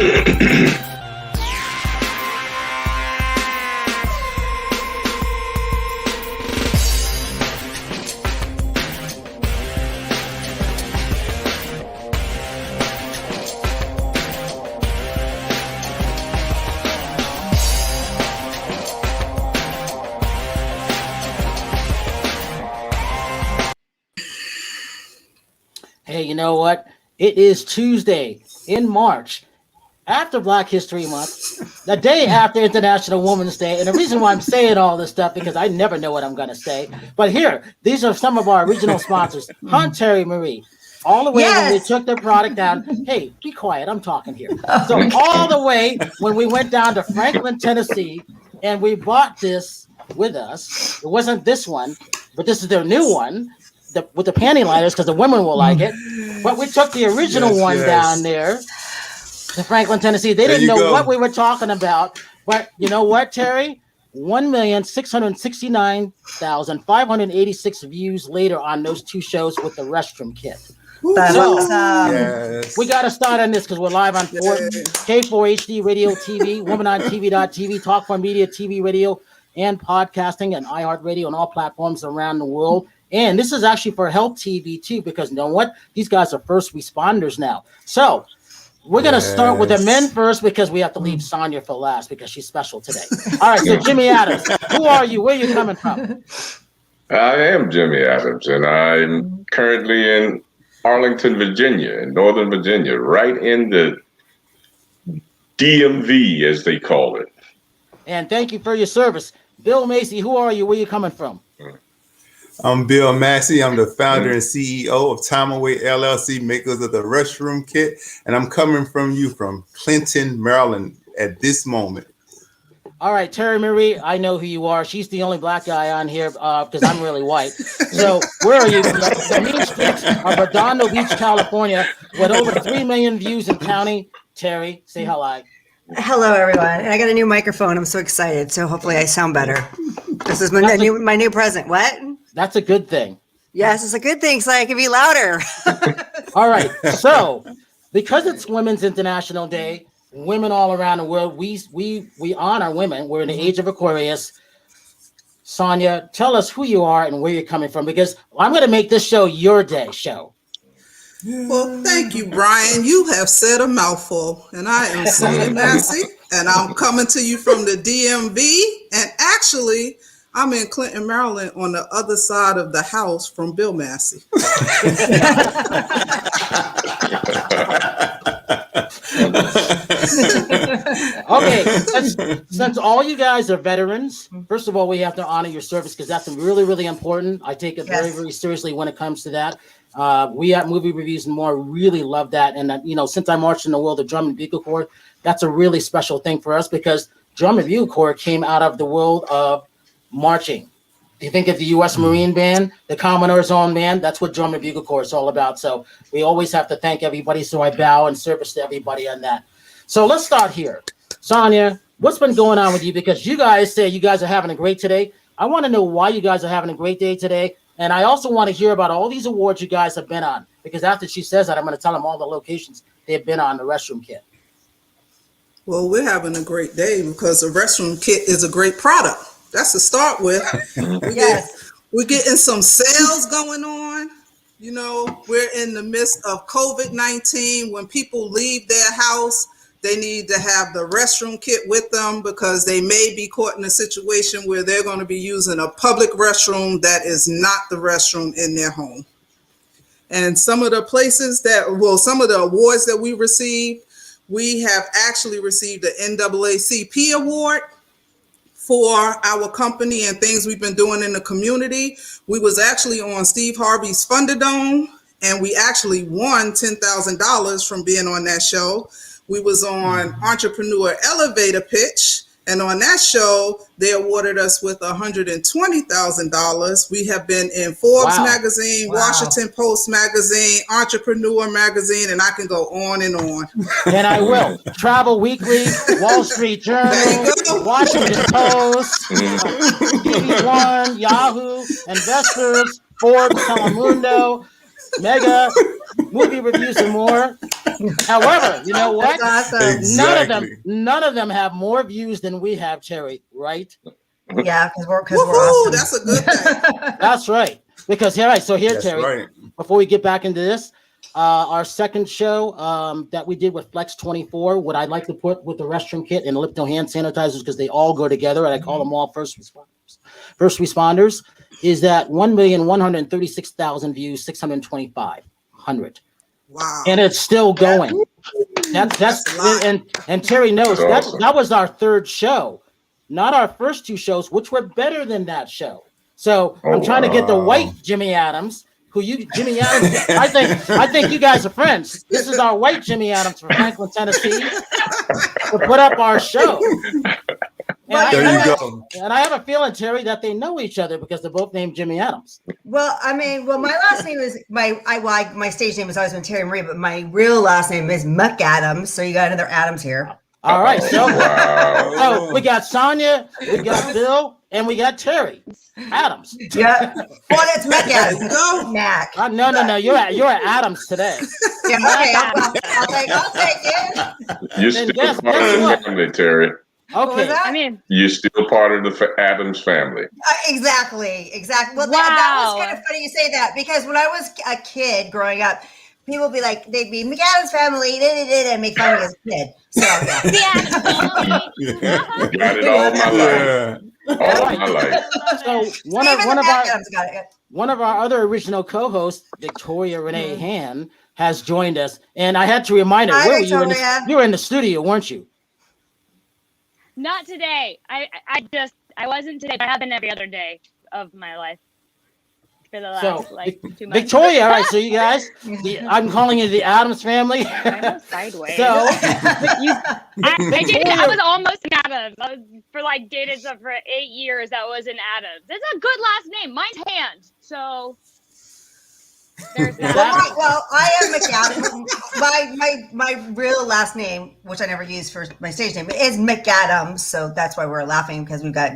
Hey, you know what? It is Tuesday in March, after Black History Month, the day after International Women's Day. And the reason why I'm saying all this stuff, because I never know what I'm going to say. But here, these are some of our original sponsors. Hunt, Terri, Marie. All the way when we took their product down. Hey, be quiet. I'm talking here. So all the way when we went down to Franklin, Tennessee, and we bought this with us. It wasn't this one, but this is their new one. With the panty liners, because the women will like it. But we took the original one down there to Franklin, Tennessee. They didn't know what we were talking about. But you know what, Terri? 1,669,586 views later on those two shows with the restroom kit. That's so awesome. We got to start on this because we're live on K4HD Radio TV, WomanOnTV.tv, Talk4 Media TV, radio, and podcasting, and iHeartRadio, and all platforms around the world. And this is actually for Help TV too, because you know what? These guys are first responders now. So we're going to start with the men first because we have to leave Sonia for last because she's special today. All right, so Jimmy Adams, who are you? Where are you coming from? I am Jimmy Adams, and I'm currently in Arlington, Virginia, in Northern Virginia, right in the DMV, as they call it. And thank you for your service. Bill Macy, who are you? Where are you coming from? I'm Bill Massey. I'm the founder and CEO of Time Away LLC, makers of the Restroom Kit. And I'm coming from you from Clinton, Maryland at this moment. All right, Terri Marie, I know who you are. She's the only black guy on here because I'm really white. So where are you? The mean streets of Redondo Beach, California, with over 3 million views in county. Terri, say hello. Hello, everyone. And I got a new microphone. I'm so excited. So hopefully I sound better. This is my new present. What? That's a good thing. Yes, it's a good thing, so I can be louder. All right. So, because it's Women's International Day, women all around the world, we honor women. We're in the age of Aquarius. Sonia, tell us who you are and where you're coming from, because I'm going to make this show your day show. Well, thank you, Brian. You have said a mouthful, and I am Sonia Massey, and I'm coming to you from the DMV, and actually, I'm in Clinton, Maryland, on the other side of the house from Bill Massey. Okay, since all you guys are veterans, first of all, we have to honor your service because that's really, really important. I take it very, very seriously when it comes to that. We at Movie Reviews and More really love that. And, since I marched in the world of Drum and Bugle Corps, that's a really special thing for us because Drum and Bugle Corps came out of the world of marching. You think of the U.S. Marine Band, the Commodore's own band, that's what Drum and Bugle Corps is all about. So we always have to thank everybody. So I bow in service to everybody on that. So let's start here. Sonia, what's been going on with you? Because you guys say you guys are having a great today. I want to know why you guys are having a great day today. And I also want to hear about all these awards you guys have been on. Because after she says that, I'm going to tell them all the locations they've been on the Restroom Kit. Well, we're having a great day because the Restroom Kit is a great product. That's to start with. We're getting some sales going on. We're in the midst of COVID-19. When people leave their house, they need to have the restroom kit with them because they may be caught in a situation where they're going to be using a public restroom that is not the restroom in their home. And some of the some of the awards that we received, we have actually received the NAACP award for our company and things we've been doing in the community. We was actually on Steve Harvey's Thunderdome, and we actually won $10,000 from being on that show. We was on Entrepreneur Elevator Pitch, and on that show, they awarded us with $120,000. We have been in Forbes magazine, Washington Post magazine, Entrepreneur magazine, and I can go on and on. And I will. Travel Weekly, Wall Street Journal, Washington Post, TV One, Yahoo, Investors, Forbes, Telemundo, Mega. movie reviews and more. However, you know what? That's awesome. Exactly. None of them have more views than we have, Terri, right? Yeah, because we're Woohoo, awesome. that's a good thing. That's right. Because here, right. So here, That's Terri, right. before we get back into this, our second show that we did with Flex 24, what I'd like to put with the restroom kit and Lipton hand sanitizers, because they all go together, and I call them all first responders. First responders is that 1,136,000 views, 625,100, Wow. and it's still going. That's a lot. and Terri knows That's awesome. that was our third show, not our first two shows, which were better than that show. So I'm trying to get the white Jimmy Adams, Jimmy Adams. I think you guys are friends. This is our white Jimmy Adams from Franklin, Tennessee, to put up our show. There you go. And I have a feeling, Terri, that they know each other because they're both named Jimmy Adams. Well, my last name is my stage name has always been Terri Marie, but my real last name is Muck Adams. So you got another Adams here. All right, so, Wow. so we got Sonia, we got Bill, and we got Terri Adams. Yeah. Well, it's Muck Adams. Go. Mac. No, you're at Adams today. Yeah, okay, I'll take it. You're Then still guess part of the what? family, Terri. What was Okay, that? I mean, You're still part of the Adams family. Exactly. Well, that Wow. was kind of funny you say that, because when I was a kid growing up, people would be like, they'd be McAdams family, and make fun of me as a kid. So yeah. yeah, Got it all my life. Yeah. All my life. so one Even of the our Adams got it. one of our other original co-hosts, Victoria Renee Han, has joined us, and I had to remind her, Hi, where were you? Victoria. You were in the studio, weren't you? not today. I wasn't today, but I have been every other day of my life for the last So, 2 months. Victoria, all right. So you guys, I'm calling you the Adams family. I know, sideways. So I was almost an Adams. I was dated stuff for 8 years. That was an Adams. It's a good last name. Mine's Hand. So there's that. Well, I am McAdams. My real last name, which I never use for my stage name, is McAdams. So that's why we're laughing, because we've got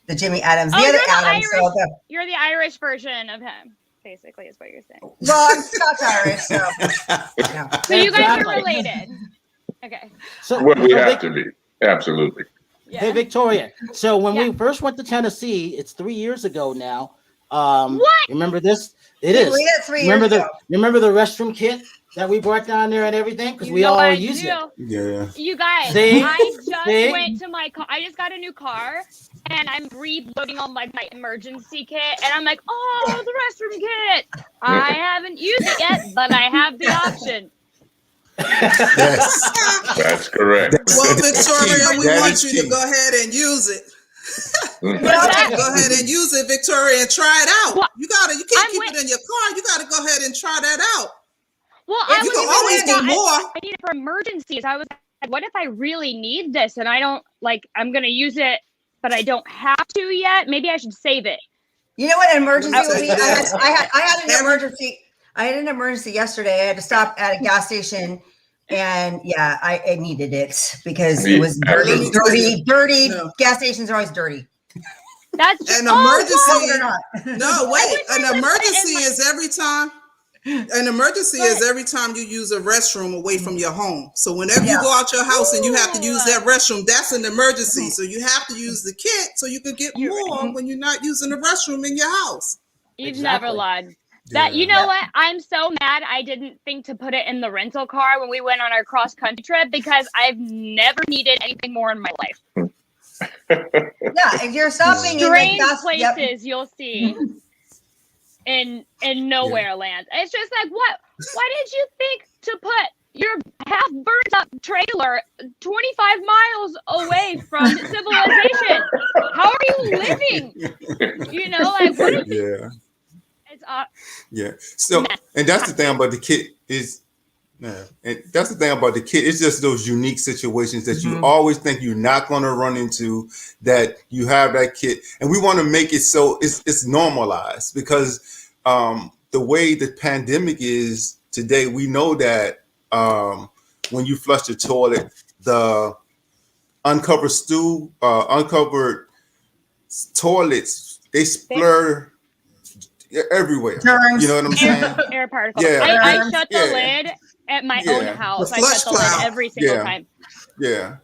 the Jimmy Adams, the Oh, other you're the Adams. Irish- You're the Irish version of him, basically, is what you're saying. Well, I'm Scotch Irish, so yeah. So you guys Exactly. are related. Okay. So, Well, we so have to be. Absolutely. Yeah. Hey, Victoria. So when Yeah. we first went to Tennessee, it's 3 years ago now. What? Remember this? It is. We did 3 years Remember ago. remember the restroom kit that we brought down there and everything, because You we know all I use it. do. Yeah. You guys, See? I just See? went to my car. I just got a new car, and I'm reloading all my emergency kit, and I'm like, oh, the restroom kit. I haven't used it yet, but I have the option. Yes. That's correct. Well, Victoria, we That want is you key. to go ahead and use it. Mhm. Go ahead and use it, Victoria, and try it out. Well, You can't I'm keep with- it in your car. You gotta go ahead and try that out. Well, Yeah, I You was can always even get more. I need it for emergencies. I was like, what if I really need this and I don't I'm gonna use it, but I don't have to yet? Maybe I should save it. You know what an emergency will be? Yes. I had an emergency. I had an emergency yesterday. I had to stop at a gas station, and yeah, I needed it because it was dirty. No. Gas stations are always dirty. That's An Believe emergency. it or not. No, wait. wish I An could put it emergency in my- is every time. An emergency is every time you use a restroom away from your home. So whenever you go out your house and you have to use that restroom, that's an emergency. So you have to use the kit so you can get more when you're not using the restroom in your house. You've Exactly. never lied. That Yeah. you know what? I'm so mad I didn't think to put it in the rental car when we went on our cross country trip, because I've never needed anything more in my life. Yeah, if you're stopping Strange in the places you'll see in nowhere land. It's just like, what? Why did you think to put your half burnt up trailer 25 miles away from civilization? How are you living? You know, like what? Yeah. It's Yeah. So, and that's the thing about the kit is, and that's the thing about the kit. It's just those unique situations that you always think you're not going to run into, that you have that kit, and we want to make it so it's normalized, because the way the pandemic is today, we know that when you flush the toilet, the uncovered toilets, they splur everywhere. Germs. You know what I'm saying? Air particles. Yeah. I shut the Yeah. lid at my own Yeah. house. The I flush shut the lid cloud. every single Yeah. time. Yeah.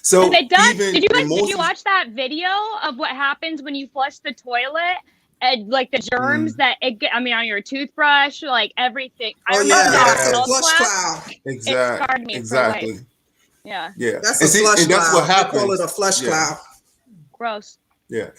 So Because it does. even Did in most you watch that video of what happens when you flush the toilet? And like the germs that it get, I mean, on your toothbrush, like everything. I Oh remember yeah, that that's a health flush class. cloud. It scarred me for life. Exactly. Yeah. Yeah. That's And a see, flush and that's cloud. what happens. They call it a flush Yeah. cloud. Gross. Yeah.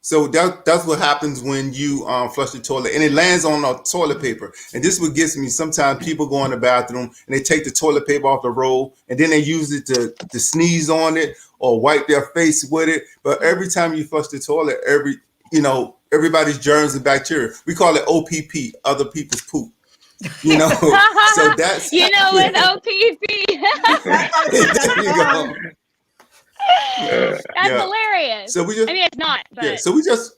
So that's what happens when you flush the toilet, and it lands on the toilet paper. And this is what gets me. Sometimes people go in the bathroom and they take the toilet paper off the roll, and then they use it to sneeze on it or wipe their face with it. But every time you flush the toilet, everybody's germs and bacteria. We call it OPP, other people's poop. You know, so that's with OPP. there you go. That's hilarious. So we just, I mean, it's not, but yeah. So we just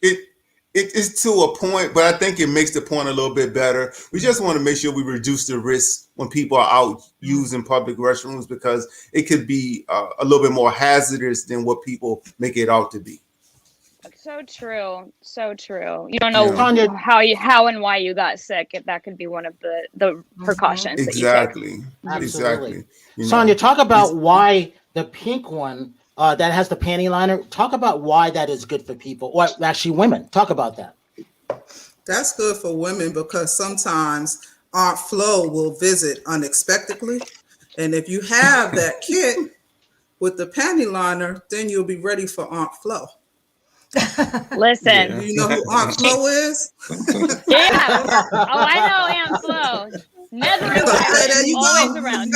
it is to a point, but I think it makes the point a little bit better. We just want to make sure we reduce the risk when people are out using public restrooms, because it could be a little bit more hazardous than what people make it out to be. so true. So true. You don't know Yeah. how and why you got sick. If that could be one of the precautions Exactly. that you take. Absolutely. Exactly. Sonia, talk about why the pink one that has the panty liner. Talk about why that is good for people, or actually women. Talk about that. That's good for women because sometimes Aunt Flo will visit unexpectedly. And if you have that kit with the panty liner, then you'll be ready for Aunt Flo. Listen. Do you know who Aunt Flo is? Yeah. Oh, I know Aunt Flo. Never There you always go. around.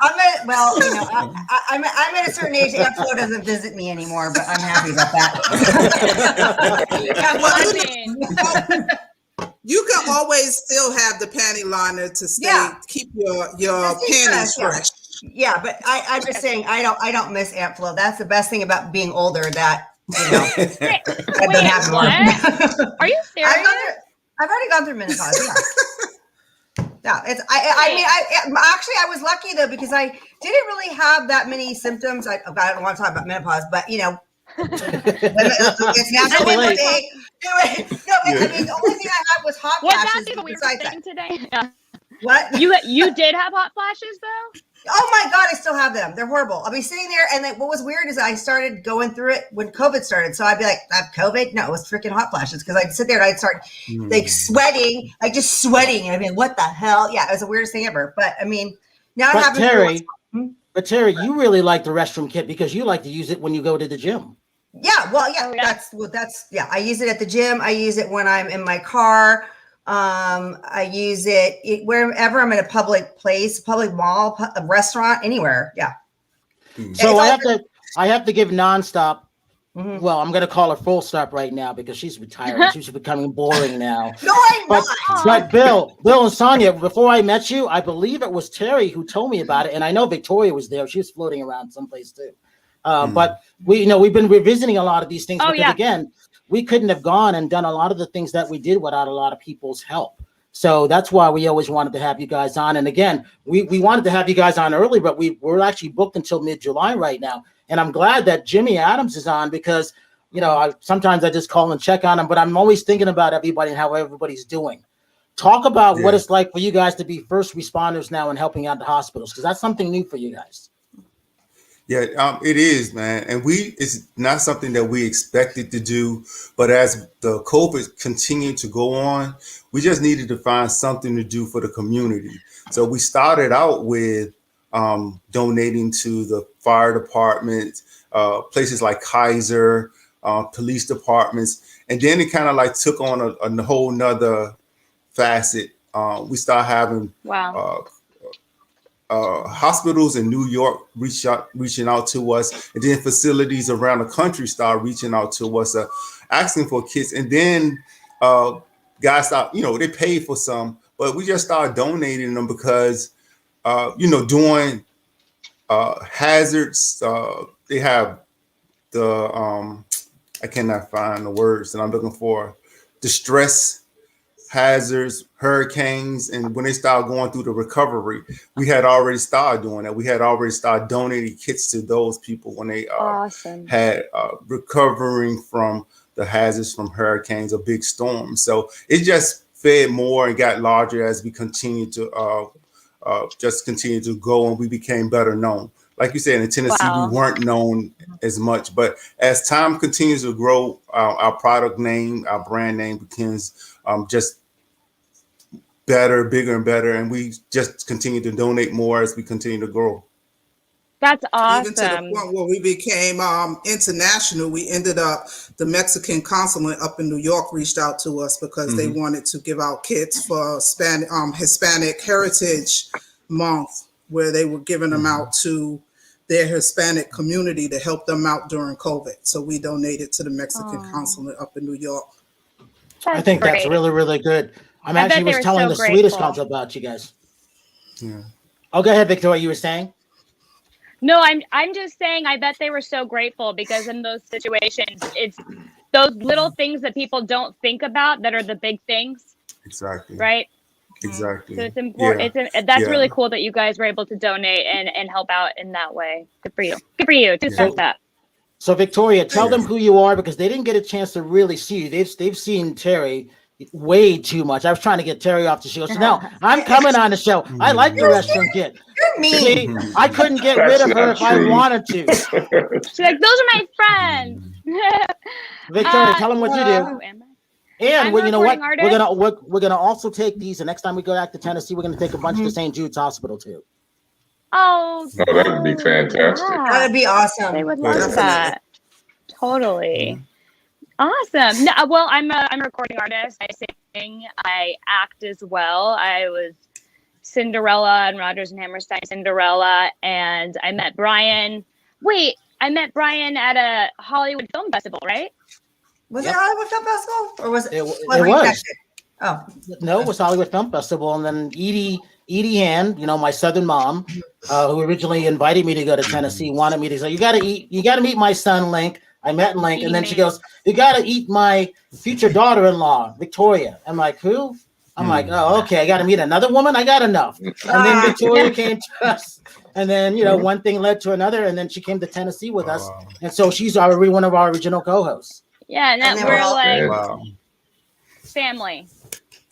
I'm at a certain age. Aunt Flo doesn't visit me anymore, but I'm happy about that. You can always still have the panty liner to keep your panties fresh. Yeah, but I'm just saying I don't miss Aunt Flo. That's the best thing about being older. That Wait, what? Are you serious? I've already gone through menopause. Yeah. Yeah, I was lucky though, because I didn't really have that many symptoms. I don't want to talk about menopause, but it's natural. The only thing I had was hot flashes. That weird thing today? Yeah. What? You did have hot flashes though? Oh my God, I still have them. They're horrible. I'll be sitting there, and what was weird is I started going through it when COVID started. So I'd be like, I have COVID? No, it was freaking hot flashes, because I'd sit there and I'd start sweating, just sweating. And I'd be like, what the hell? Yeah, it was the weirdest thing ever. But I mean, now But Terri, you really like the restroom kit because you like to use it when you go to the gym. Yeah, well, I use it at the gym. I use it when I'm in my car. I use it wherever I'm in a public place, public mall, a restaurant, anywhere. Yeah. So I have to give nonstop. Well, I'm going to call her full stop right now because she's retired. She's becoming boring now. No, I'm not. But Bill and Sonia, before I met you, I believe it was Terri who told me about it, and I know Victoria was there. She was floating around someplace too. But we've been revisiting a lot of these things because again, we couldn't have gone and done a lot of the things that we did without a lot of people's help. So that's why we always wanted to have you guys on. And again, we wanted to have you guys on early, but we're actually booked until mid-July right now. And I'm glad that Jimmy Adams is on because, sometimes I just call and check on him, but I'm always thinking about everybody and how everybody's doing. Talk about what it's like for you guys to be first responders now and helping out the hospitals, because that's something new for you guys. Yeah, it is, man. And it's not something that we expected to do, but as the COVID continued to go on, we just needed to find something to do for the community. So we started out with donating to the fire department, places like Kaiser, police departments. And then it kind of like took on a whole nother facet. We started having hospitals in New York reaching out to us, and then facilities around the country start reaching out to us, asking for kits. And then guys start, they paid for some, but we just started donating them because, doing hazards, they have the, I cannot find the words that I'm looking for, distress hazards, hurricanes, and when they started going through the recovery, we had already started doing that. We had already started donating kits to those people when they had recovering from the hazards from hurricanes or big storms. So it just fed more and got larger as we continued to just continue to go, and we became better known. Like you said, in Tennessee, Wow. we weren't known as much, but as time continues to grow, our product name, our brand name becomes just better, bigger and better. And we just continue to donate more as we continue to grow. That's awesome. Even to the point where we became international. We ended up, the Mexican consulate up in New York reached out to us because they wanted to give out kits for Hispanic Heritage Month, where they were giving them out to their Hispanic community to help them out during COVID. So we donated to the Mexican consulate up in New York. I think that's really, really good. I actually was telling the Swedish consul about you guys. Yeah. Oh, go ahead, Victoria. You were saying? No, I'm just saying I bet they were so grateful, because in those situations, it's those little things that people don't think about that are the big things. Exactly. Right? Exactly. So it's important. Yeah. That's really cool that you guys were able to donate and help out in that way. Good for you. Good for you. Do that. So Victoria, tell them who you are, because they didn't get a chance to really see you. They've seen Terri way too much. I was trying to get Terri off the show. So now I'm coming on the show. I like the restroom kit. You're mean. See, I couldn't get rid of her if I wanted to. She's like, those are my friends. Victoria, tell them what you do. And you know what? We're gonna also take these. The next time we go back to Tennessee, we're gonna take a bunch to St. Jude's Hospital too. Oh, that would be fantastic. That would be awesome. They would love that. Totally. Awesome. No, well, I'm a recording artist. I sing. I act as well. I was Cinderella and Rodgers and Hammerstein Cinderella, and I met Brian. Wait, I met Brian at a Hollywood Film Festival, right? Was it Hollywood Film Festival, or was it? It was. Oh no, it was Hollywood Film Festival, and then Edie Hand, my Southern mom, who originally invited me to go to Tennessee, wanted me to say, you got to meet my son Link. I met Link, and then she goes, you got to eat my future daughter-in-law, Victoria. I'm like, who? I'm like, oh, okay, I got to meet another woman. I got enough. And then Victoria came to us, and then one thing led to another, and then she came to Tennessee with us, and so she's already one of our original co-hosts. Yeah, and we're like family.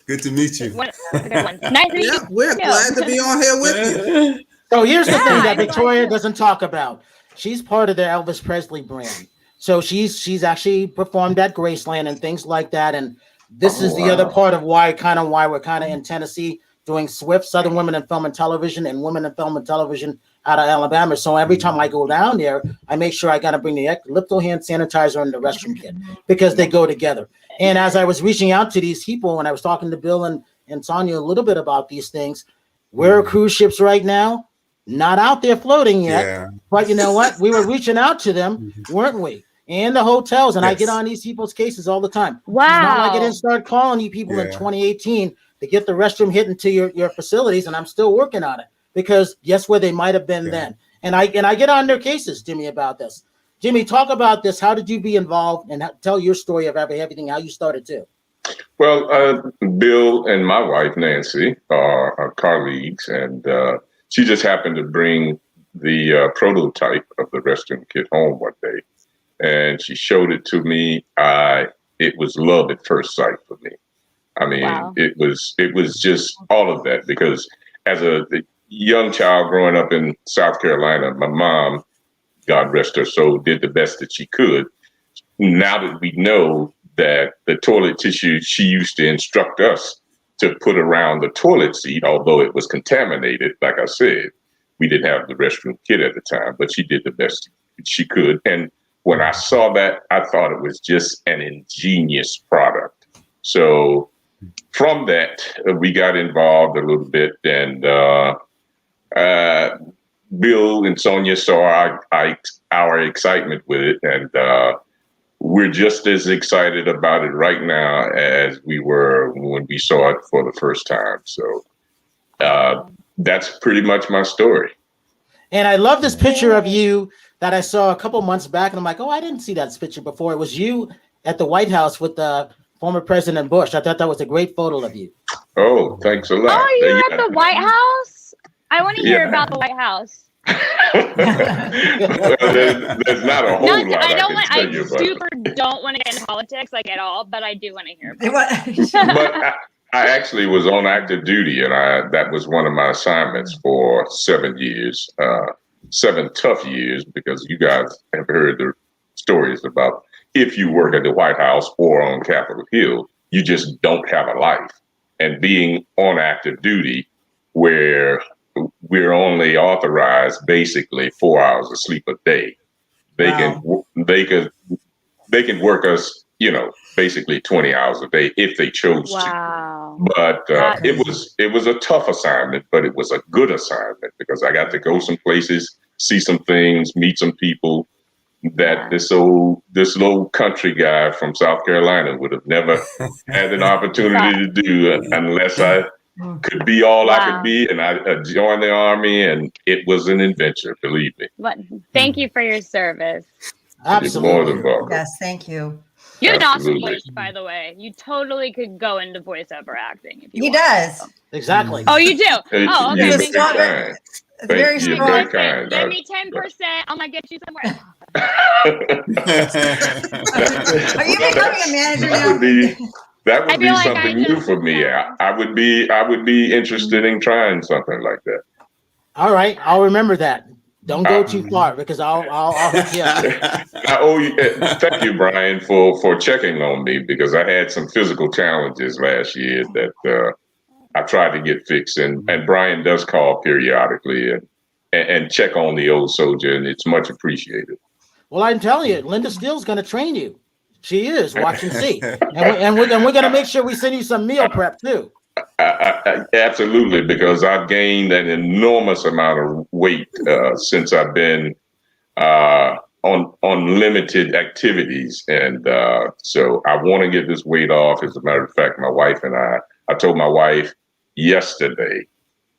Good to meet you. Nice to meet you. We're glad to be on here with you. So here's the thing that Victoria doesn't talk about. She's part of the Elvis Presley brand. So she's actually performed at Graceland and things like that. And this is the other part of why we're kind of in Tennessee doing SWIFT, Southern Women in Film and Television, and Women in Film and Television out of Alabama. So every time I go down there, I make sure I got to bring the elliptical hand sanitizer and the restroom kit, because they go together. And as I was reaching out to these people, and I was talking to Bill and Sonia a little bit about these things, we're cruise ships right now, not out there floating yet, but you know what? We were reaching out to them, weren't we? And the hotels, and I get on these people's cases all the time. Wow. It's not like I didn't start calling you people in 2018 to get the restroom hit into your facilities, and I'm still working on it, because guess where they might have been then. And I get on their cases, Jimmy, about this. Jimmy, talk about this. How did you be involved, and tell your story of everything, how you started too. Well, Bill and my wife, Nancy, are colleagues, and she just happened to bring the prototype of the restroom kit home one day, and she showed it to me. It was love at first sight for me. I mean, it was just all of that, because as a young child growing up in South Carolina, my mom, God rest her soul, did the best that she could. Now that we know that the toilet tissue she used to instruct us to put around the toilet seat, although it was contaminated, like I said, we didn't have the restroom kit at the time, but she did the best she could. And when I saw that, I thought it was just an ingenious product. So from that, we got involved a little bit, and Bill and Sonia saw our excitement with it, and we're just as excited about it right now as we were when we saw it for the first time. So that's pretty much my story. And I love this picture of you that I saw a couple months back, and I'm like, oh, I didn't see that picture before. It was you at the White House with former President Bush. I thought that was a great photo of you. Oh, thanks a lot. Oh, you're at the White House? I want to hear about the White House. Well, there's not a whole lot I can tell you about. Super don't want to get into politics like at all, but I do want to hear about it. But I actually was on active duty, and that was one of my assignments for 7 years, 7 tough years, because you guys have heard the stories about if you work at the White House or on Capitol Hill, you just don't have a life. And being on active duty, where we're only authorized basically 4 hours of sleep a day, they can work us, basically 20 hours a day if they chose to. But it was a tough assignment, but it was a good assignment because I got to go some places, see some things, meet some people that this little country guy from South Carolina would have never had an opportunity to do unless I could be all I could be, and I joined the Army, and it was an adventure, believe me. But thank you for your service. Absolutely. You're more than welcome. Yes, thank you. You have an awesome voice, by the way. You totally could go into voiceover acting if you He want. does. Exactly. Oh, you do? Hey, Oh, okay. you're Thank very you. kind. Very You're strong. very kind. Give me 10%. I'm going to get you somewhere. Are you becoming a manager That now? would be I feel like something new for me. I would be interested in trying something like that. All right, I'll remember that. Don't go too far because I'll hook you up. I owe you. Thank you, Brian, for checking on me because I had some physical challenges last year that I tried to get fixed, and Brian does call periodically and check on the old soldier, and it's much appreciated. Well, I'm telling you, Linda Steele's going to train you. She is. Watch and see. And we're going to make sure we send you some meal prep too. Absolutely, because I've gained an enormous amount of weight since I've been on limited activities, and so I want to get this weight off. As a matter of fact, my wife and I told my wife yesterday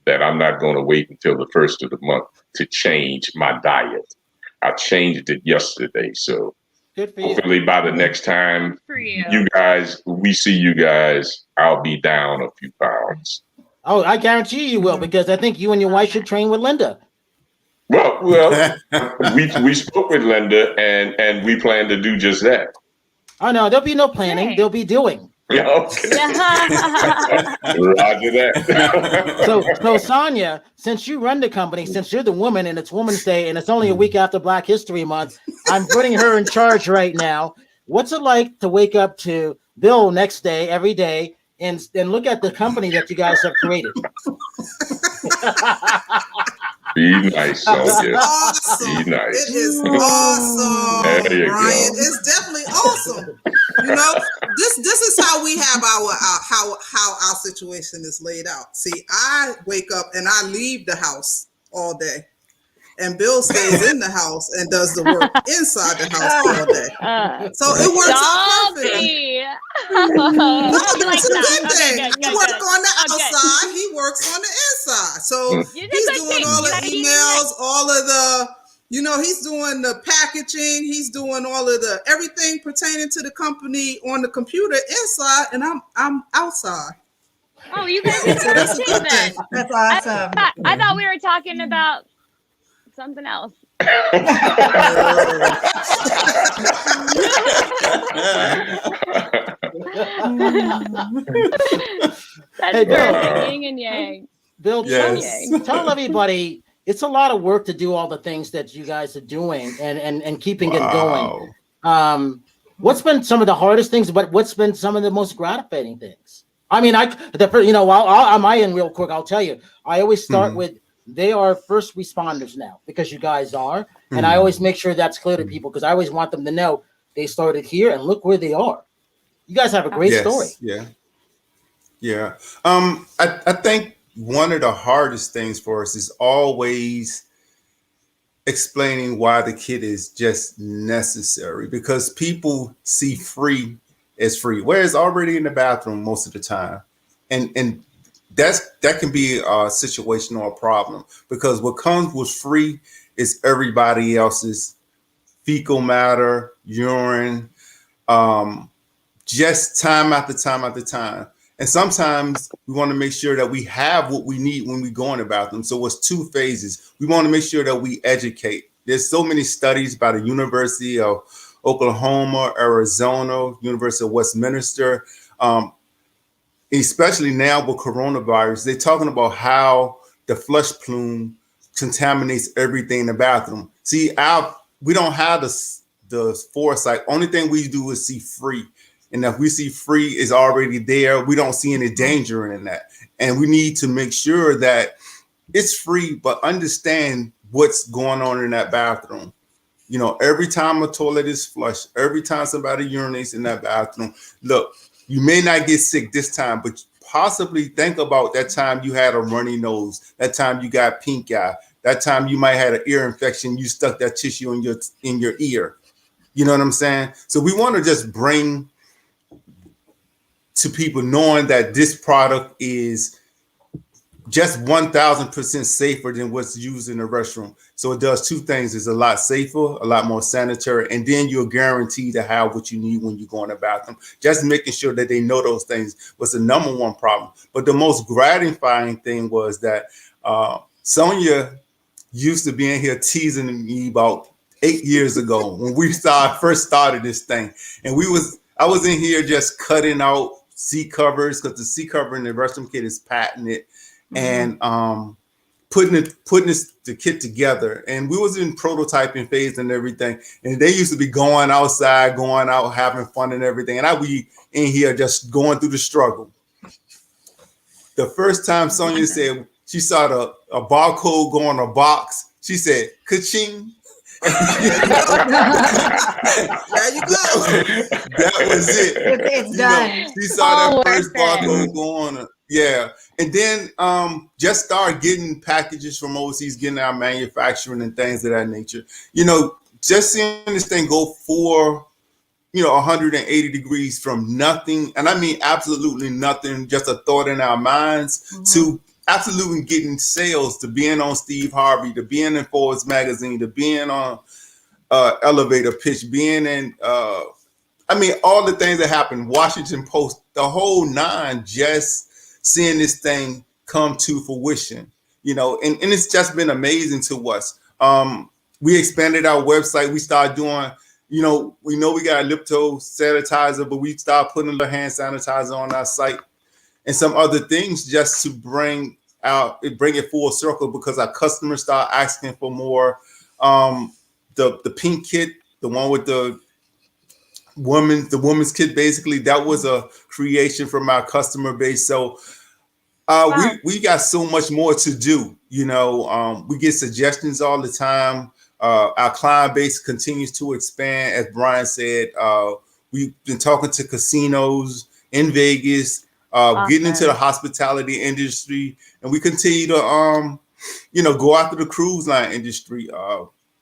that I'm not going to wait until the first of the month to change my diet. I changed it yesterday, so hopefully by the next time we see you guys, I'll be down a few pounds. Oh, I guarantee you will, because I think you and your wife should train with Linda. Well, we spoke with Linda, and we plan to do just that. Oh no, there'll be no planning. There'll be doing. Yeah, okay. Roger that. So Sonia, since you run the company, since you're the woman and it's Women's Day and it's only a week after Black History Month, I'm putting her in charge right now. What's it like to wake up to Bill next day, every day, and look at the company that you guys have created? Be nice, Sonia. Awesome. Be nice. It is awesome, There you Brian. go. It's definitely awesome. This is how we have how our situation is laid out. See, I wake up and I leave the house all day, and Bill stays in the house and does the work inside the house all day. So it works out perfectly. No, that's a good thing. You work on the outside, he works on the inside. So he's doing all the emails, all of the, he's doing the packaging, he's doing all of the everything pertaining to the company on the computer inside, and I'm outside. Oh, you guys are So that's a good thing. That's awesome. I thought we were talking about something else. That's Bill. yin and yang. Bill, Yes. tell everybody it's a lot of work to do all the things that you guys are doing and keeping it going. What's been some of the hardest things, but what's been some of the most gratifying things? I mean, on my end, real quick, I'll tell you, I always start with they are first responders now because you guys are. And I always make sure that's clear to people because I always want them to know they started here and look where they are. You guys have a great story. Yeah. I think one of the hardest things for us is always explaining why the kit is just necessary, because people see free as free, where it's already in the bathroom most of the time. And that can be a situation or a problem, because what comes with free is everybody else's fecal matter, urine, just time after time after time. And sometimes we want to make sure that we have what we need when we go in the bathroom. So it's two phases. We want to make sure that we educate. There's so many studies by the University of Oklahoma, Arizona, University of Westminster, especially now with coronavirus. They're talking about how the flush plume contaminates everything in the bathroom. See, we don't have the foresight. Only thing we do is see free. And if we see free is already there, we don't see any danger in that. And we need to make sure that it's free, but understand what's going on in that bathroom. You know, every time a toilet is flushed, every time somebody urinates in that bathroom, look, you may not get sick this time, but possibly think about that time you had a runny nose, that time you got pink eye, that time you might have an ear infection, you stuck that tissue in your ear. You know what I'm saying? So we want to just bring to people knowing that this product is just 1,000% safer than what's used in the restroom. So it does two things. It's a lot safer, a lot more sanitary, and then you're guaranteed to have what you need when you go in the bathroom. Just making sure that they know those things was the number one problem. But the most gratifying thing was that Sonia used to be in here teasing me about 8 years ago when we first started this thing. And I was in here just cutting out seat covers because the seat cover in the restroom kit is patented. And putting the kit together, and we was in prototyping phase and everything, and they used to be going outside, going out, having fun and everything, and I'd be in here just going through the struggle. The first time Sonia said she saw a barcode go on a box, she said, "Ka-ching." There you go. That was it. It's done. She saw that first barcode go on. Yeah. And then just start getting packages from overseas, getting our manufacturing and things of that nature. You know, just seeing this thing go for, 180 degrees from nothing. And I mean, absolutely nothing, just a thought in our minds to absolutely getting sales, to being on Steve Harvey, to being in Forbes magazine, to being on Elevator Pitch, being in, all the things that happened, Washington Post, the whole nine, just seeing this thing come to fruition, and it's just been amazing to us. We expanded our website. We started doing, we know we got a Lipto sanitizer, but we started putting the hand sanitizer on our site and some other things just to bring it full circle, because our customers start asking for more. The pink kit, the one with the woman's kit, basically, that was a creation from our customer base. So we got so much more to do. We get suggestions all the time. Our client base continues to expand. As Brian said, we've been talking to casinos in Vegas, getting into the hospitality industry, and we continue to go after the cruise line industry.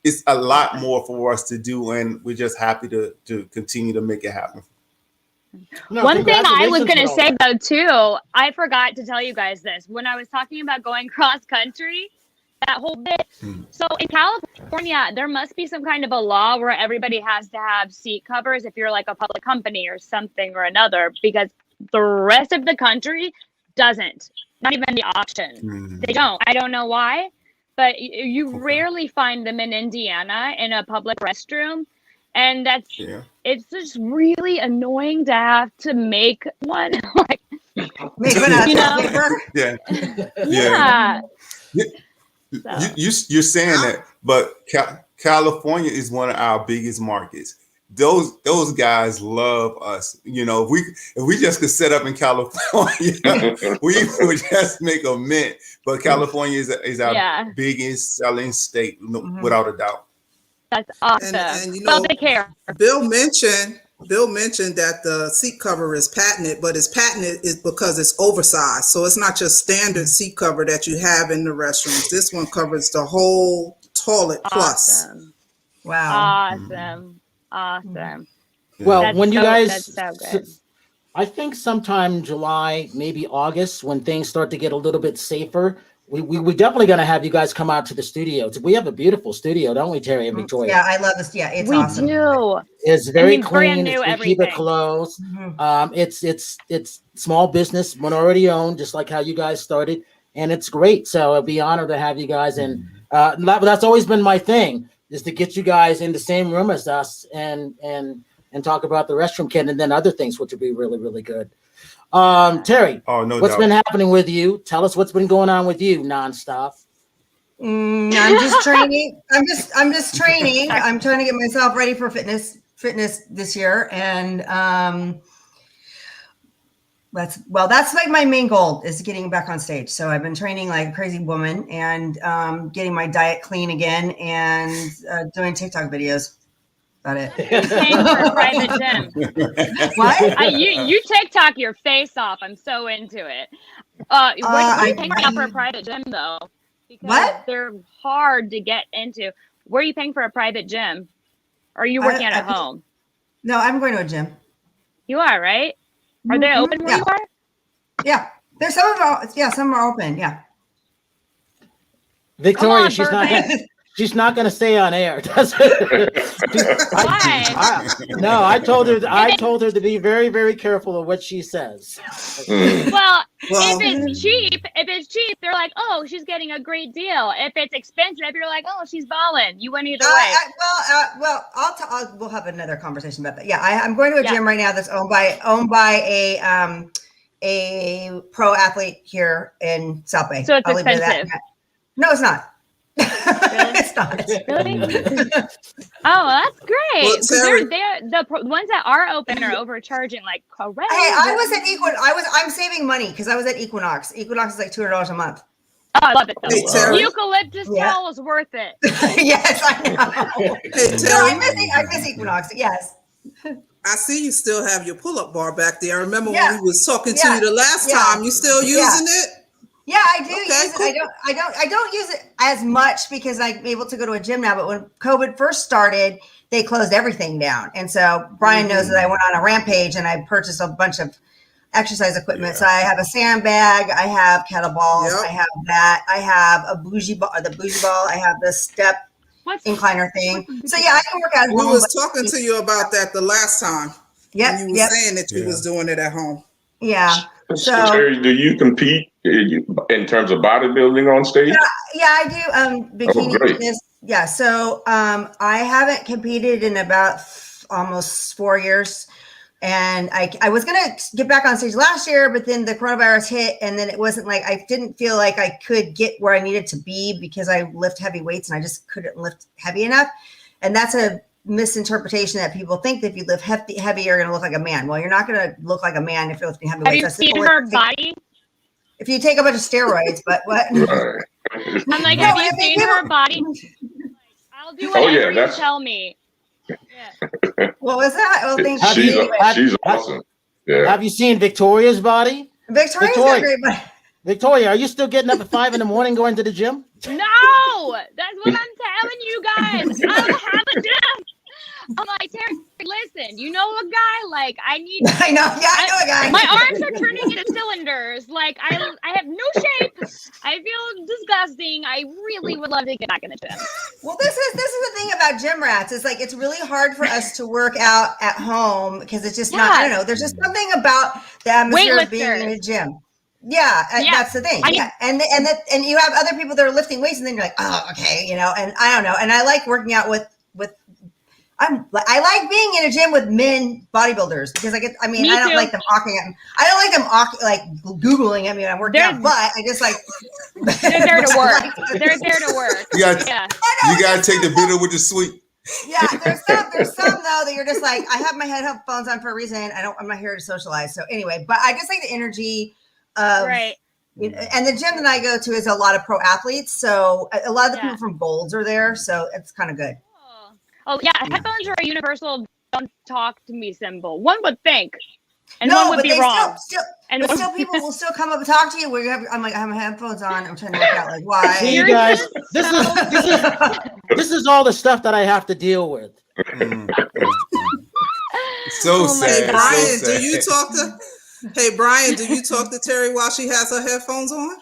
It's a lot more for us to do, and we're just happy to continue to make it happen. No, one thing I was going to say, that. though, too, I forgot to tell you guys this. When I was talking about going cross country, that whole bit. So in California, there must be some kind of a law where everybody has to have seat covers if you're like a public company or something or another, because the rest of the country doesn't. Not even the option. They don't. I don't know why, but you rarely find them in Indiana in a public restroom. And it's just really annoying to have to make one. Make one out of paper. Yeah. So. You're saying that, but California is one of our biggest markets. Those guys love us. If we just could set up in California, we would just make a mint. But California is our biggest selling state, without a doubt. That's awesome. And well, they care. Bill mentioned that the seat cover is patented, but it's patented is because it's oversized. So it's not just standard seat cover that you have in the restrooms. This one covers the whole toilet plus. Wow. Awesome. Well, that's when you guys, that's so good. I think sometime July, maybe August, when things start to get a little bit safer, we definitely gonna have you guys come out to the studio. We have a beautiful studio, don't we, Terri and Victoria? Yeah, I love this. Yeah, it's we awesome. do. It's very brand clean. new We keep it everything. close. Mhm. It's small business, minority owned, just like how you guys started, and it's great. So I'd be honored to have you guys. And that's always been my thing, is to get you guys in the same room as us and talk about the restroom kit and then other things, which would be really, really good. Terri, what's been happening with you? Tell us what's been going on with you nonstop. I'm just training. I'm just training. I'm trying to get myself ready for fitness this year, and that's like my main goal, is getting back on stage. So I've been training like a crazy woman, and getting my diet clean again, and doing TikTok videos. About it. Paying for a private gym. What? You TikTok your face off. I'm so into it. What are you paying for a private gym though? Because they're hard to get into. Where are you paying for a private gym? Or are you working out at home? No, I'm going to a gym. You are, right? Are they open where you are? Yeah. There's some are open. Yeah. Victoria, she's not gonna stay on air. Why? No, I told her to be very, very careful of what she says. Well, if it's cheap, they're like, oh, she's getting a great deal. If it's expensive, you're like, oh, she's balling. You went either way. We'll have another conversation about that. Yeah, I'm going to a gym right now that's owned by a pro athlete here in South Bay. So it's expensive. No, it's not. Really? It's not. Really? Oh, that's great. Well, Terri, The ones that are open are overcharging like crazy. Hey, I was at I'm saving money because I was at Equinox. Equinox is like $200 a month. Oh, I love it though. Hey, Terri. Eucalyptus towel is worth it. Yes, I know. Hey, Terri. No, I miss Equinox. Yes. I see you still have your pull-up bar back there. I remember Yeah. when we was talking to you the last time. You still using it? Yeah, I do use it. Cool. I don't use it as much because I'm able to go to a gym now. But when COVID first started, they closed everything down. And so Brian knows that I went on a rampage and I purchased a bunch of exercise equipment. Yeah. So I have a sandbag, I have kettlebells, Yep. I have that, I have a bougie ball, I have the step incliner thing. So yeah, I can work out at We home. was talking to you about that the last time. Yep. And you were saying that you was doing it at home. Yeah. So Terri, do you compete in terms of bodybuilding on stage? Yeah, I do. Bikini fitness. Yeah. So I haven't competed in about almost 4 years. And I was going to get back on stage last year, but then the coronavirus hit. And then it wasn't like, I didn't feel like I could get where I needed to be because I lift heavy weights and I just couldn't lift heavy enough. And that's a misinterpretation that people think that if you lift heavy, you're going to look like a man. Well, you're not going to look like a man if you're lifting heavy weights. Have you seen her body? If you take a bunch of steroids, but what? Right. I'm like, have you seen her body? I'll do whatever you tell me. Yeah. What was that? Well, thank you. She's awesome. Yeah. Have you seen Victoria's body? Victoria's got great body. Victoria, are you still getting up at 5 a.m. going to the gym? No, that's what I'm telling you guys. I don't have a gym. I'm like, Terri, listen, you know a guy? Like, I know a guy. My arms are turning into cylinders. Like, I have no shape. I feel disgusting. I really would love to get back in the gym. Well, this is the thing about gym rats. It's like, it's really hard for us to work out at home because it's just not, I don't know. There's just something about the atmosphere of being in a gym. Yeah, that's the thing. Yeah, and you have other people that are lifting weights, and then you're like, oh, okay, and I don't know. And I like working out with. I like being in a gym with men bodybuilders because I don't like them awking at me. I don't like them Googling at me when I'm working out, but I just like. They're there to work. They're there to work. You gotta take the bitter with the sweet. Yeah, there's some though that you're just like, I have my headphones on for a reason. I'm not here to socialize. So anyway, but I just like the energy. And the gym that I go to is a lot of pro athletes, so a lot of the people from Golds are there, so it's kind of good. Oh yeah, headphones are a universal "don't talk to me" symbol. One would think, and one would be wrong. Still people will still come up and talk to you. I'm like, I have my headphones on. I'm trying to work out. Like, why? See, you guys, this is all the stuff that I have to deal with. So sad. Brian, so sad. do you talk to Terri while she has her headphones on?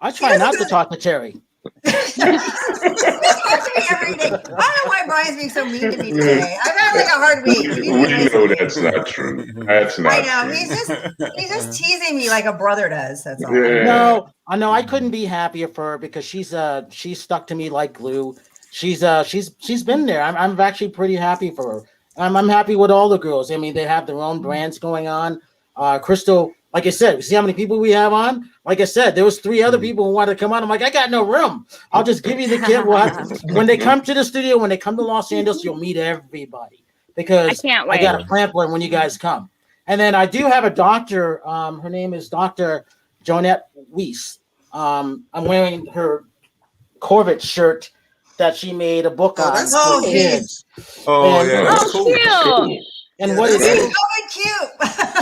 I try not to talk to Terri. This talks to me every day. I don't know why Brian's being so mean to me today. I've had like a hard week. We know that's not true. That's not I know. true. He's just teasing me like a brother does. That's all. Yeah. No, I know I couldn't be happier for her because she's stuck to me like glue. She's been there. I'm actually pretty happy for her. I'm happy with all the girls. I mean, they have their own brands going on. Crystal, like I said, see how many people we have on? Like I said, there was 3 other people who wanted to come on. I'm like, I got no room. I'll just give you the kit. When they come to the studio, when they come to Los Angeles, you'll meet everybody because I can't wait. I got a plan for it when you guys come. And then I do have a doctor. Her name is Dr. Jonette Weiss. I'm wearing her Corvette shirt that she made a book on that's for cool. kids. Oh, And- yeah, that's cool. Cute. And Yeah, what it that's is,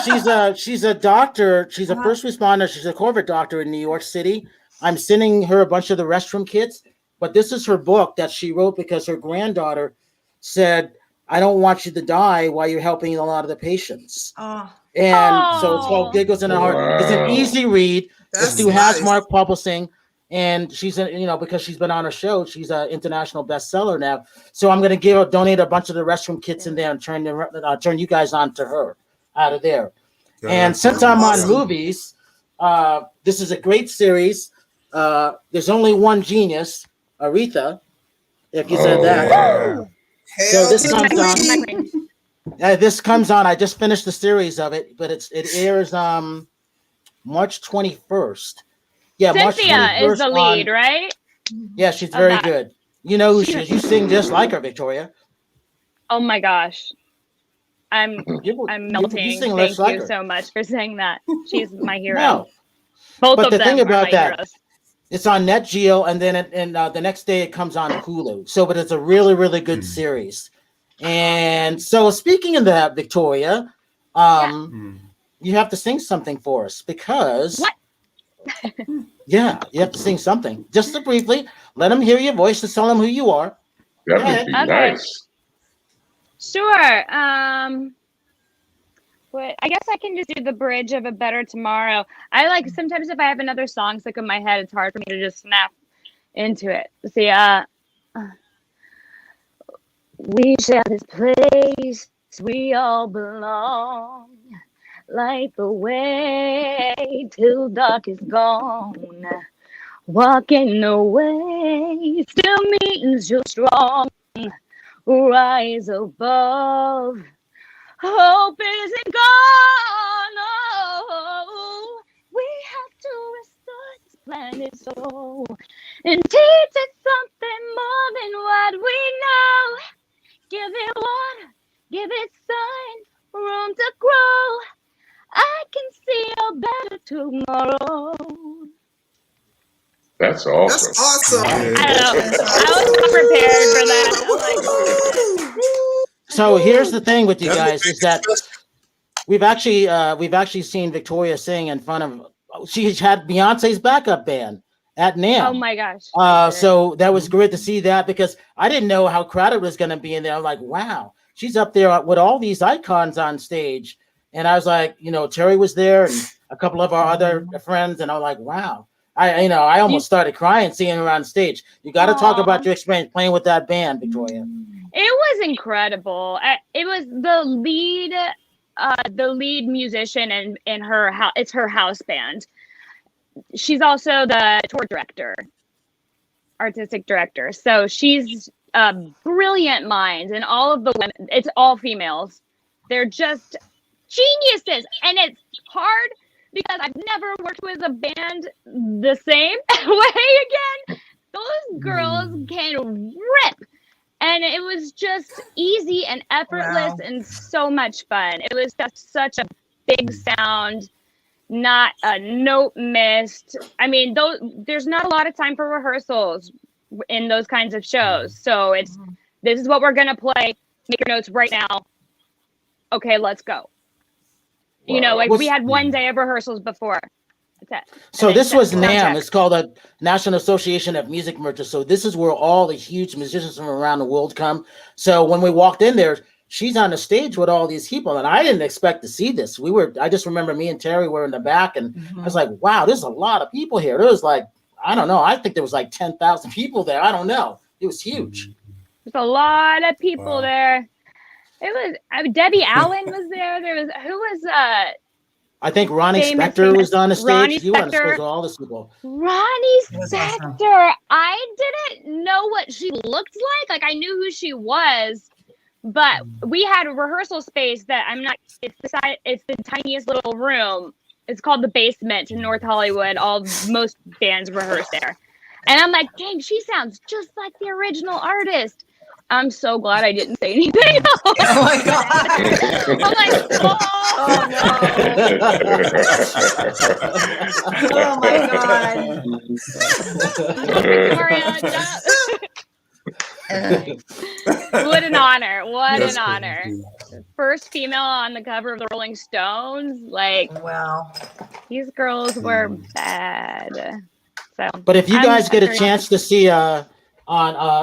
Cute. she's a doctor. She's a first responder. She's a Corvette doctor in New York City. I'm sending her a bunch of the restroom kits, but this is her book that she wrote because her granddaughter said, "I don't want you to die while you're helping a lot of the patients." Oh, And so it's Oh. called Giggles in Her Heart. It's an Wow. easy read. That's It's through nice. Hasmark Publishing. And she's, because she's been on her show, she's an international bestseller now. So I'm going to donate a bunch of the restroom kits in there and turn you guys on to her out of there. Yeah, And that's since I'm on awesome. movies, this is a great series. There's only one genius, Aretha, if you said that. Wow. Hell this to comes the on- queen. This comes on. I just finished the series of it, but it airs March 21st. Yeah, March Cynthia 21st is the lead, right? Yeah, she's Of very that. good. You know who she is. You sing just like her, Victoria. Oh my gosh. I'm You melting. sing Thank less like you her. so much for saying that. She's my hero. No, Both but of the them thing are about my that- heroes. it's on Net Geo, and then the next day it comes on Hulu. So, but it's a really, really good series. And so, speaking of that, Victoria, you have to sing something for us because What? Yeah, you have to sing something just to briefly. Let them hear your voice and tell them who you are. That Okay. would be Okay. nice. Sure. But I guess I can just do the bridge of A Better Tomorrow. I like sometimes if I have another song stuck in my head, it's hard for me to just snap into it. See, we share this place, we all belong. Light the way till dark is gone. Walking away still means you're strong. Rise above. Hope isn't gone. Oh, we have to restore this planet so and teach it something more than what we know. Give it water, give it sun, room to grow. I can see a better tomorrow. That's awesome. That's awesome. I don't know. I was not prepared for that. I'm like, So here's the thing with you That's guys is that we've actually seen Victoria sing in front of. She's had Beyonce's backup band at NAMM. oh my gosh. So that was great to see that because I didn't know how crowded it was going to be in there. I'm like, wow, she's up there with all these icons on stage. And I was like, Terri was there and a couple of our other friends. And I'm like, wow, I almost started crying seeing her on stage. You got to talk Aw. about your experience playing with that band, Victoria. It was incredible. It was the lead musician in her house. It's her house band. She's also the tour director, artistic director. So she's a brilliant mind, and all of the women, it's all females. They're just geniuses, and it's hard because I've never worked with a band the same way again. Those girls can rip. And it was just easy and effortless and so much fun. It was just such a big sound, not a note missed. I mean, there's not a lot of time for rehearsals in those kinds of shows. So this is what we're going to play. Make your notes right now. Okay, let's go. Wow. We had one day of rehearsals before. That's it. So And this then was sound NAMM. check. It's called the National Association of Music Merchants. So this is where all the huge musicians from around the world come. So when we walked in there, she's on the stage with all these people, and I didn't expect to see this. I just remember me and Terri were in the back, and I was like, wow, there's a lot of people here. There was like I don't know. I think there was like 10,000 people there. I don't know. It was huge. There's a lot of people there. It was Debbie Allen was there. Who was I think Ronnie famous, Spector famous was on the stage. Ronnie You were on the Spector. stage with all these people. Ronnie was awesome. Spector. I didn't know what she looked like. Like I knew who she was, but we had a rehearsal space that it's the tiniest little room. It's called the basement in North Hollywood. Most bands rehearse there. And I'm like, dang, she sounds just like the original artist. I'm so glad I didn't say anything. Oh my god! I'm like, oh no. Oh my god! What an honor. What an honor. First female on the cover of the Rolling Stones. Like, Wow. these girls were bad. So, But if you guys get a very- chance to see on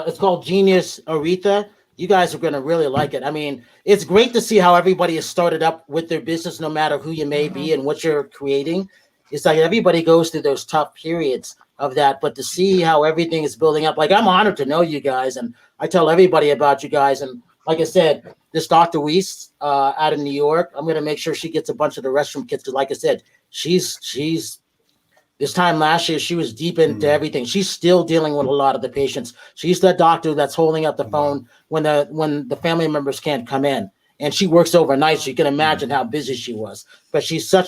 it's called Genius Aretha, you guys are going to really like it. I mean, it's great to see how everybody has started up with their business, no matter who you may be and what you're creating. It's like everybody goes through those tough periods of that, but to see how everything is building up, like I'm honored to know you guys, and I tell everybody about you guys. And like I said, this Dr. Weiss out of New York, I'm going to make sure she gets a bunch of the restroom kits. Because like I said, she's this time last year, she was deep into everything. She's still dealing with a lot of the patients. She's the doctor that's holding up the phone when the family members can't come in. And she works overnight, so you can imagine how busy she was. But she's has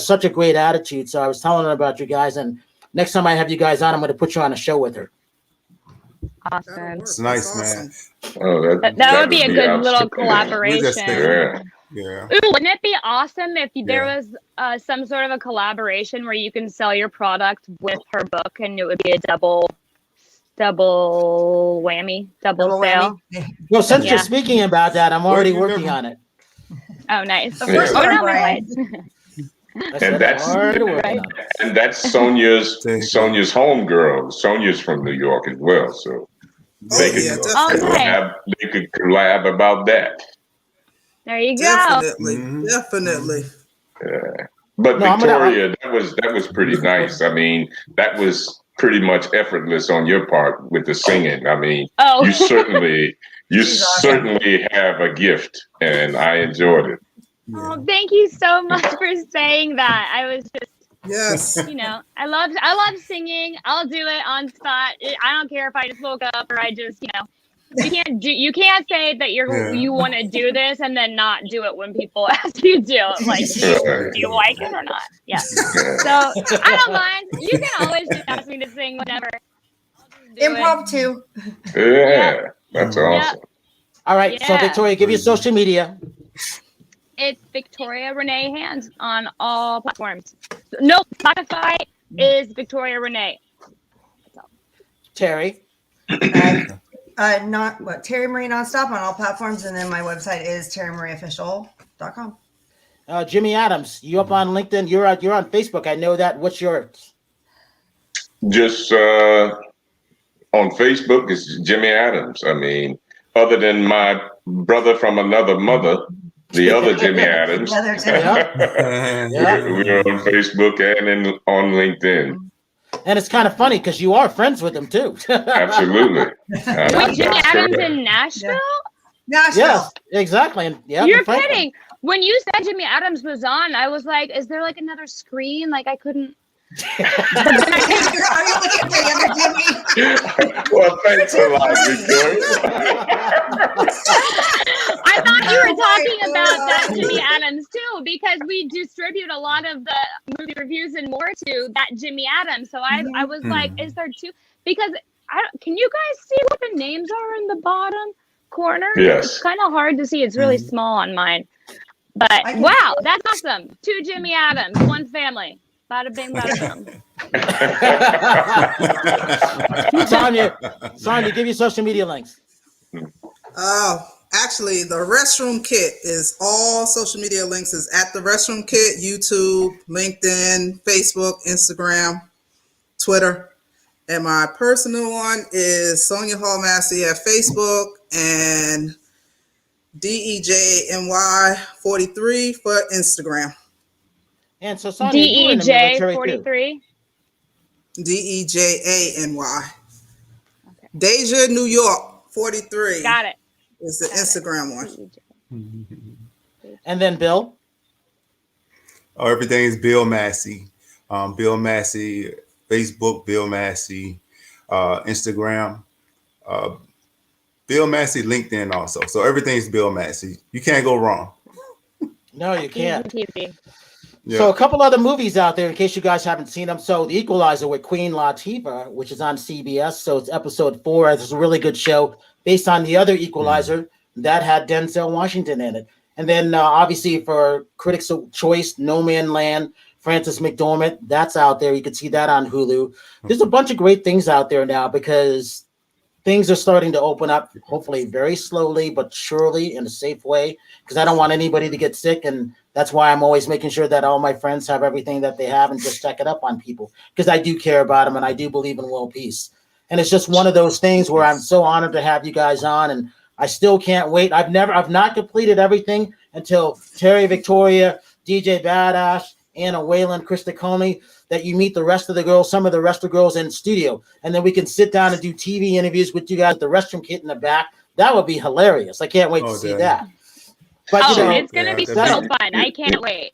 such a great attitude. So I was telling her about you guys, and next time I have you guys on, I'm going to put you on a show with her. Awesome. It's nice, man. Oh, That would be a good little outstanding. collaboration. Yeah. Yeah. Ooh, wouldn't it be awesome if there was some sort of a collaboration where you can sell your product with her book, and it would be a double whammy, double sale? whammy. Well, since Yeah. you're speaking about that, I'm already you working never- on it. Oh, nice. Of course Yeah. you Oh, are, no, Brian. And that's already working right. on it. And that's Sonia's Thank you. homegirl. Sonia's from New York as well, so Oh, they could yeah, definitely. they could collab about that. There you go. definitely. Mhm. Definitely. But No, Victoria, that was pretty nice. I mean, that was pretty much effortless on your part with the singing. I mean, Oh. you certainly She's awesome. have a gift, and I enjoyed it. Oh, thank you so much for saying that. I was just, Yes. I love singing. I'll do it on spot. I don't care if I just woke up or I just, you can't say that you want to do this and then not do it when people ask you to. Like, do you like it or not? Yeah. So I don't mind. You can always just ask me to sing whenever. I'll just do Improv too. Yeah, that's awesome. All right. So Yeah. Victoria, give your social media. It's Victoria Renee Hands on all platforms. No, Spotify is Victoria Renee. Terry. Terri Marie Nonstop on all platforms, and then my website is terrimmarieofficial.com. Jimmy Adams, you up on LinkedIn? You're on Facebook. I know that. What's yours? Just on Facebook, it's Jimmy Adams. I mean, other than my brother from another mother, the other Jimmy Adams. The other Jimmy. Yeah. We're on Facebook and on LinkedIn. And it's kind of funny because you are friends with him too. Absolutely. Wait, Jimmy Adams in Nashville? Nashville. Yes, exactly. And yeah, You're in Franklin. kidding. When you said Jimmy Adams was on, I was like, is there like another screen? Like I couldn't. Are you looking at the other Jimmy? Well, thanks a lot, Victoria. I thought you were Oh my talking about that God. Jimmy Adams too, because we distribute a lot of the movie reviews and more to that Jimmy Adams. So I was like, is there two? Because can you guys see what the names are in the bottom corner? Yes. It's kind of hard to see. It's really small on mine. But I can wow, that's awesome. 2 Jimmy Adams, 1 family. Bada bing, bada boom. Sonia, give your social media links. Actually, the restroom kit is all social media links is at the restroom kit, YouTube, LinkedIn, Facebook, Instagram, Twitter. And my personal one is Sonia Hall Massey at Facebook and DEJNY43 for Instagram. And so Sonia, you were in the military too. DEJ43. DEJANY. Okay. Deja, New York, 43. Got it. Is the Got it. Instagram one. And then Bill. Oh, everything is Bill Massey. Bill Massey, Facebook, Bill Massey, Instagram, Bill Massey, LinkedIn also. So everything's Bill Massey. You can't go wrong. No, you can't. Easy. Yeah. So a couple other movies out there in case you guys haven't seen them. So The Equalizer with Queen Latifah, which is on CBS. So it's episode 4. It's a really good show based on the other Equalizer that had Denzel Washington in it. And then obviously for Critics' Choice, No Man Land, Frances McDormand, that's out there. You can see that on Hulu. There's a bunch of great things out there now because things are starting to open up, hopefully very slowly but surely in a safe way, because I don't want anybody to get sick. And that's why I'm always making sure that all my friends have everything that they have and just check it up on people, because I do care about them and I do believe in world peace. And it's just one of those things where I'm so honored to have you guys on, and I still can't wait. I've not completed everything until Terri, Victoria, DJ Badass, Anna Whalen, Krista Coney, that you meet the rest of the girls, some of the rest of the girls in studio. And then we can sit down and do TV interviews with you guys with the restroom kit in the back. That would be hilarious. I can't wait to see that. But it's going to be so fun. I can't wait.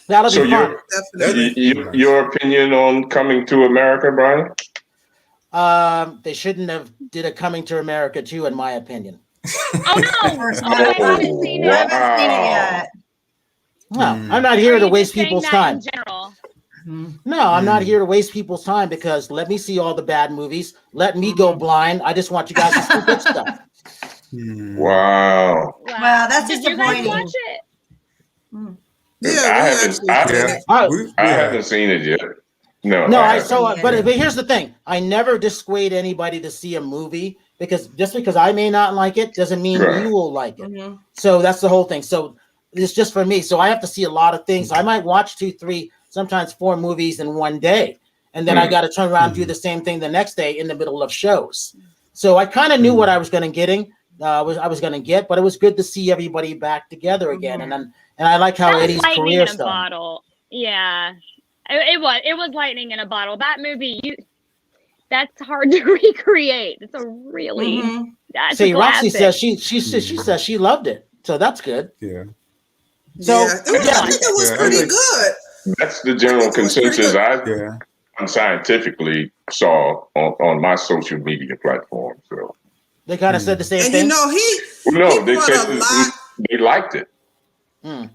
That'll be fun. Your opinion on Coming to America, Brian? They shouldn't have did a Coming to America 2, in my opinion. Oh, no. I haven't seen it. I haven't seen it yet. No, I'm not here to waste people's time. In general? No, I'm not here to waste people's time because let me see all the bad movies. Let me go blind. I just want you guys to see good stuff. Wow. Wow, that's Did you guys disappointing. watch it? Yeah, I haven't seen it yet. No, but here's the thing. I never dissuade anybody to see a movie because just because I may not like it doesn't mean you will like it. So that's the whole thing. So it's just for me. So I have to see a lot of things. I might watch 2, 3, sometimes 4 movies in one day. And then I got to turn around and do the same thing the next day in the middle of shows. So I kind of knew what I was going to get, but it was good to see everybody back together again. And I like how Eddie's career started. Bottle. Yeah. It was lightning in a bottle. That movie, that's hard to recreate. It's a really that's a Roxy classic. says she says she loved it. So that's good. Yeah. So I think it was pretty good. That's the general consensus I scientifically saw on my social media platform. So they kind of said the same thing. And you know, he they said a lot. They liked it.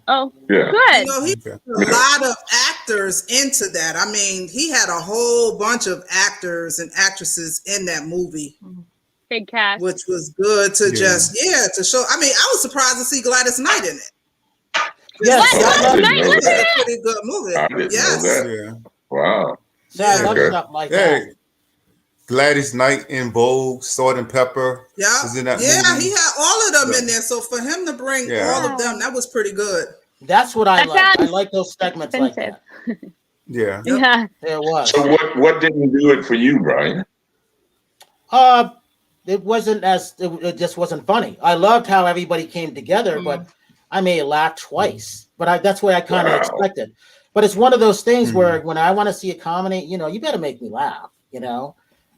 Oh, yeah. Good. You know, he put a lot of actors into that. I mean, he had a whole bunch of actors and actresses in that movie. Big cast. Which was good to to show. I mean, I was surprised to see Gladys Knight in it. Yes, it's a pretty good movie. I didn't know that. Yeah. Wow. Yeah, I love stuff like that. Gladys Knight in Vogue, Salt and Pepper. Yeah, was in that movie. He had all of them in there. So for him to bring all of them, that was pretty good. That's what I like. I like those segments like that. Yeah. Yeah. There was. So what didn't do it for you, Brian? It wasn't it just wasn't funny. I loved how everybody came together, but I may have laughed twice. But that's what I kind of expected. But it's one of those things where when I want to see a comedy, you better make me laugh,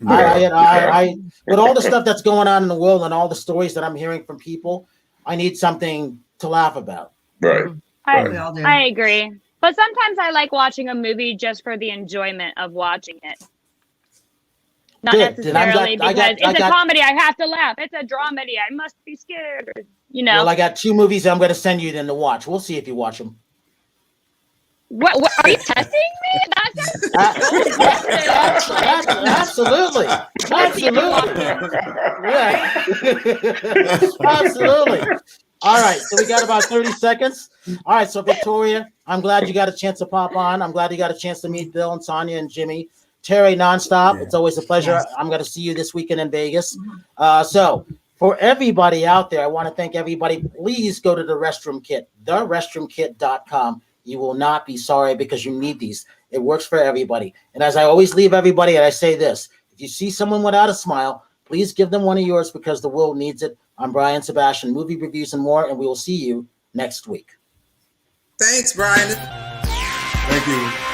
I with all the stuff that's going on in the world and all the stories that I'm hearing from people, I need something to laugh about. Right. I agree. But sometimes I like watching a movie just for the enjoyment of watching it. Not necessarily because it's a comedy, I have to laugh. It's a dramedy, I must be scared. Well, I got 2 movies I'm going to send you then to watch. We'll see if you watch them. What are you testing me? Absolutely. Yeah. Absolutely. All right, so we got about 30 seconds. All right, so Victoria, I'm glad you got a chance to pop on. I'm glad you got a chance to meet Bill and Sonia and Jimmy. Terri, nonstop. It's always a pleasure. Yes. I'm going to see you this weekend in Vegas. So for everybody out there, I want to thank everybody. Please go to the Restroom Kit, therestroomkit.com. You will not be sorry because you need these. It works for everybody. And as I always leave everybody, and I say this, if you see someone without a smile, please give them one of yours because the world needs it. I'm Brian Sebastian, movie reviews and more, and we will see you next week. Thanks, Brian. Thank you.